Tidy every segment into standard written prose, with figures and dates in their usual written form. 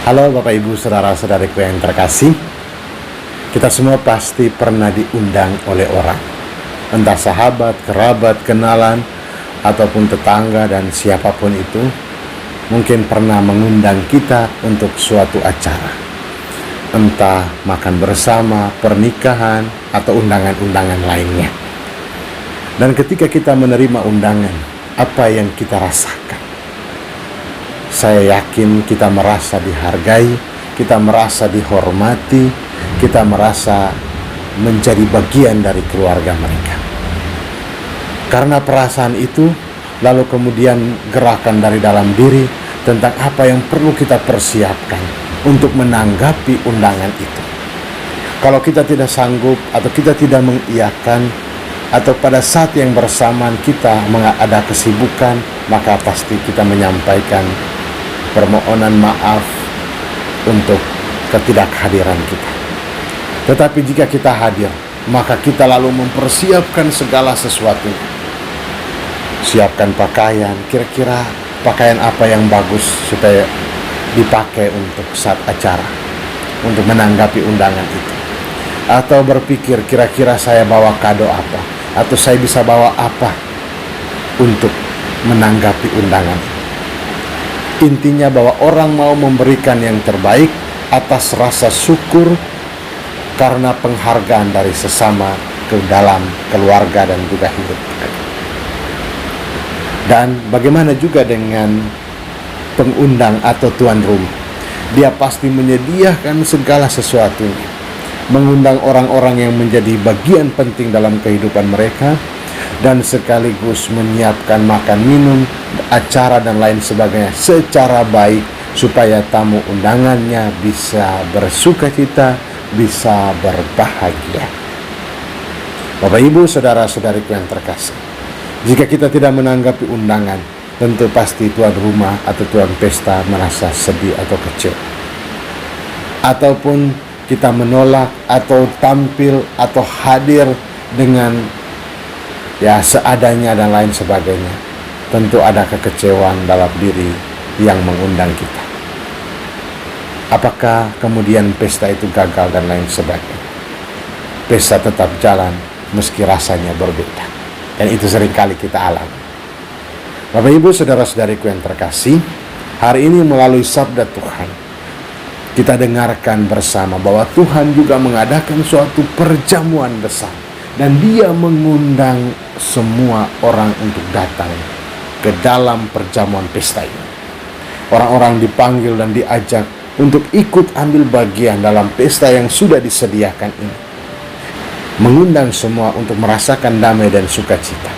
Halo Bapak Ibu Saudara-saudariku yang terkasih. Kita semua pasti pernah diundang oleh orang, entah sahabat, kerabat, kenalan, ataupun tetangga dan siapapun itu mungkin pernah mengundang kita untuk suatu acara, entah makan bersama, pernikahan, atau undangan-undangan lainnya. Dan ketika kita menerima undangan, apa yang kita rasakan? Saya yakin kita merasa dihargai, kita merasa dihormati, kita merasa menjadi bagian dari keluarga mereka. Karena perasaan itu, lalu kemudian gerakan dari dalam diri tentang apa yang perlu kita persiapkan untuk menanggapi undangan itu. Kalau kita tidak sanggup atau kita tidak mengiyakan, atau pada saat yang bersamaan kita ada kesibukan, maka pasti kita menyampaikan permohonan maaf untuk ketidakhadiran kita. Tetapi jika kita hadir, maka kita lalu mempersiapkan segala sesuatu. Siapkan pakaian, kira-kira pakaian apa yang bagus supaya dipakai untuk saat acara, untuk menanggapi undangan itu. Atau berpikir kira-kira saya bawa kado apa, atau saya bisa bawa apa untuk menanggapi undangan itu. Intinya bahwa orang mau memberikan yang terbaik atas rasa syukur karena penghargaan dari sesama ke dalam keluarga dan juga hidup. Dan bagaimana juga dengan pengundang atau tuan rumah? Dia pasti menyediakan segala sesuatunya, mengundang orang-orang yang menjadi bagian penting dalam kehidupan mereka, dan sekaligus menyiapkan makan minum, acara dan lain sebagainya secara baik supaya tamu undangannya bisa bersukacita, bisa berbahagia. Bapak Ibu Saudara-saudariku yang terkasih, jika kita tidak menanggapi undangan, tentu pasti tuan rumah atau tuan pesta merasa sedih atau kecewa. Ataupun kita menolak atau tampil atau hadir dengan seadanya dan lain sebagainya, tentu ada kekecewaan dalam diri yang mengundang kita. Apakah kemudian pesta itu gagal dan lain sebagainya? Pesta tetap jalan meski rasanya berbeda, dan itu seringkali kita alami. Bapak Ibu Saudara-saudariku yang terkasih, hari ini melalui sabda Tuhan kita dengarkan bersama bahwa Tuhan juga mengadakan suatu perjamuan besar, dan Dia mengundang semua orang untuk datang ke dalam perjamuan pesta ini. Orang-orang dipanggil dan diajak untuk ikut ambil bagian dalam pesta yang sudah disediakan ini. Mengundang semua untuk merasakan damai dan sukacita.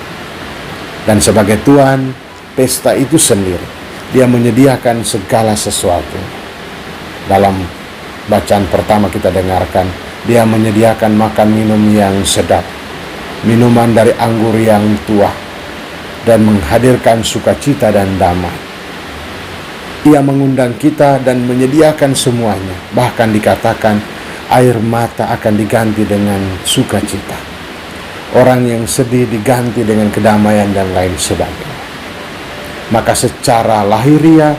Dan sebagai tuan pesta itu sendiri, Dia menyediakan segala sesuatu. Dalam bacaan pertama kita dengarkan, Dia menyediakan makan minum yang sedap, minuman dari anggur yang tua, dan menghadirkan sukacita dan damai. Ia mengundang kita dan menyediakan semuanya. Bahkan dikatakan air mata akan diganti dengan sukacita. Orang yang sedih diganti dengan kedamaian dan lain sebagainya. Maka secara lahiriah,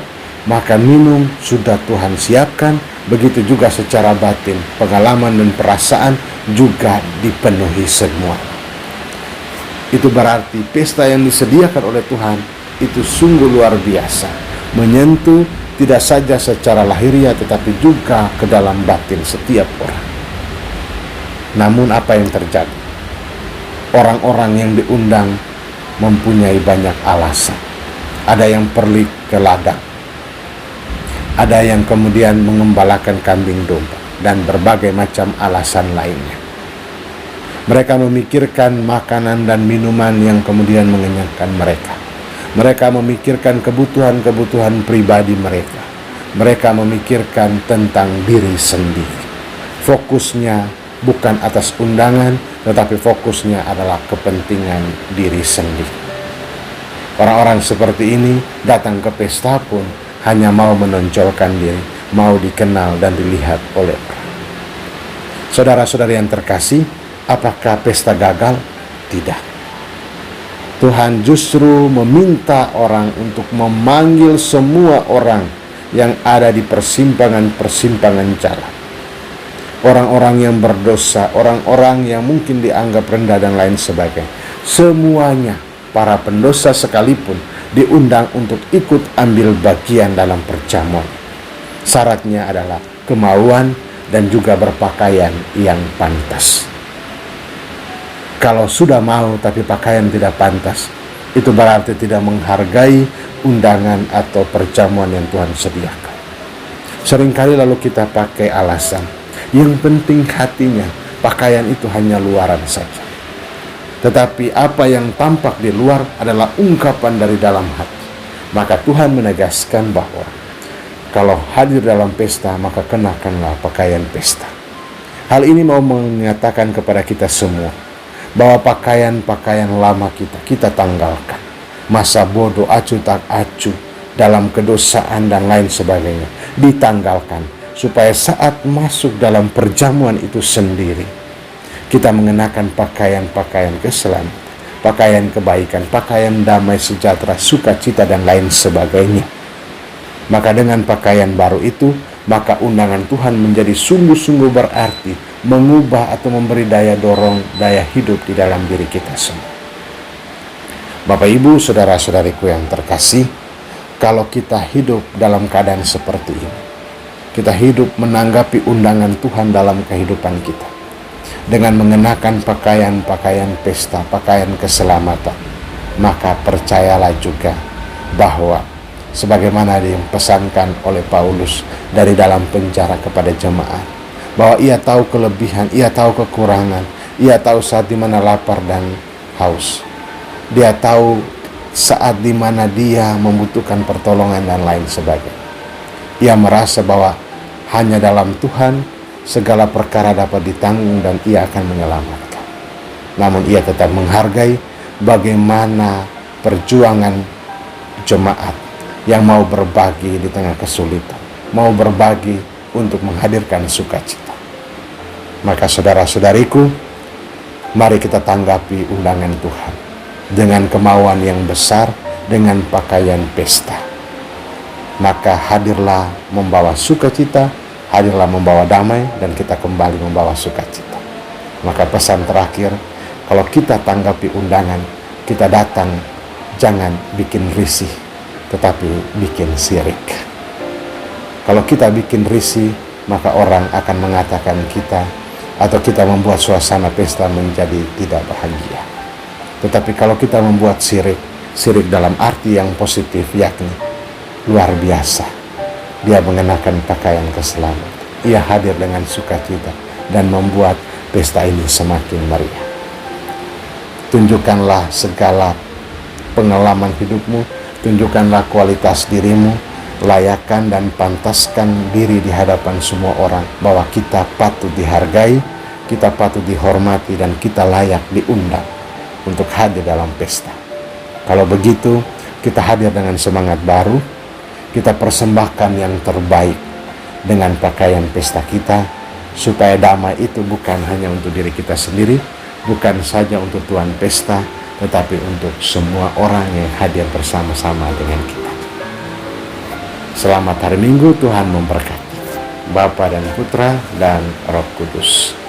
makan minum sudah Tuhan siapkan. Begitu juga secara batin, pengalaman dan perasaan juga dipenuhi semua. Itu berarti pesta yang disediakan oleh Tuhan itu sungguh luar biasa, menyentuh tidak saja secara lahiriah tetapi juga ke dalam batin setiap orang. Namun apa yang terjadi? Orang-orang yang diundang mempunyai banyak alasan. Ada yang pergi ke ladang, ada yang kemudian mengembalakan kambing domba, dan berbagai macam alasan lainnya. Mereka memikirkan makanan dan minuman yang kemudian mengenyangkan mereka. Mereka memikirkan kebutuhan-kebutuhan pribadi mereka. Mereka memikirkan tentang diri sendiri. Fokusnya bukan atas undangan, tetapi fokusnya adalah kepentingan diri sendiri. Orang-orang seperti ini datang ke pesta pun hanya mau menonjolkan diri, mau dikenal dan dilihat oleh orang. Saudara-saudari yang terkasih, apakah pesta gagal? Tidak. Tuhan justru meminta orang untuk memanggil semua orang yang ada di persimpangan-persimpangan jalan. Orang-orang yang berdosa, orang-orang yang mungkin dianggap rendah dan lain sebagainya. Semuanya, para pendosa sekalipun, diundang untuk ikut ambil bagian dalam perjamuan. Syaratnya adalah kemauan dan juga berpakaian yang pantas. Kalau sudah mau tapi pakaian tidak pantas, itu berarti tidak menghargai undangan atau perjamuan yang Tuhan sediakan. Seringkali lalu kita pakai alasan, yang penting hatinya, pakaian itu hanya luaran saja. Tetapi apa yang tampak di luar adalah ungkapan dari dalam hati. Maka Tuhan menegaskan bahwa kalau hadir dalam pesta, maka kenakanlah pakaian pesta. Hal ini mau menyatakan kepada kita semua bahwa pakaian-pakaian lama kita tanggalkan. Masa bodoh, acuh tak acuh, dalam kedosaan dan lain sebagainya ditanggalkan, supaya saat masuk dalam perjamuan itu sendiri, kita mengenakan pakaian-pakaian keselamatan, pakaian kebaikan, pakaian damai sejahtera, sukacita dan lain sebagainya. Maka dengan pakaian baru itu, maka undangan Tuhan menjadi sungguh-sungguh berarti, mengubah atau memberi daya dorong, daya hidup di dalam diri kita semua. Bapak Ibu, saudara-saudariku yang terkasih, kalau kita hidup dalam keadaan seperti ini, kita hidup menanggapi undangan Tuhan dalam kehidupan kita dengan mengenakan pakaian-pakaian pesta, pakaian keselamatan, maka percayalah juga bahwa sebagaimana dipesankan oleh Paulus dari dalam penjara kepada jemaat, bahwa ia tahu kelebihan, ia tahu kekurangan, ia tahu saat dimana lapar dan haus, dia tahu saat dimana dia membutuhkan pertolongan dan lain sebagainya. Ia merasa bahwa hanya dalam Tuhan segala perkara dapat ditanggung dan ia akan menyelamatkan. Namun ia tetap menghargai bagaimana perjuangan jemaat yang mau berbagi di tengah kesulitan, mau berbagi untuk menghadirkan sukacita. Maka saudara-saudariku, mari kita tanggapi undangan Tuhan dengan kemauan yang besar, dengan pakaian pesta. Maka hadirlah membawa sukacita, hadirlah membawa damai, dan kita kembali membawa sukacita. Maka pesan terakhir, kalau kita tanggapi undangan, kita datang, jangan bikin risih, tetapi bikin sirik. Kalau kita bikin risih, maka orang akan mengatakan kita, atau kita membuat suasana pesta menjadi tidak bahagia. Tetapi kalau kita membuat sirik dalam arti yang positif, yakni luar biasa, dia mengenakan pakaian keselamatan, ia hadir dengan sukacita dan membuat pesta ini semakin meriah. Tunjukkanlah segala pengalaman hidupmu, tunjukkanlah kualitas dirimu, layakkan dan pantaskan diri di hadapan semua orang bahwa kita patut dihargai, kita patut dihormati, dan kita layak diundang untuk hadir dalam pesta. Kalau begitu, kita hadir dengan semangat baru, kita persembahkan yang terbaik dengan pakaian pesta kita, supaya damai itu bukan hanya untuk diri kita sendiri, bukan saja untuk tuan pesta, tetapi untuk semua orang yang hadir bersama-sama dengan kita. Selamat hari Minggu, Tuhan memberkati. Bapa dan Putra dan Roh Kudus.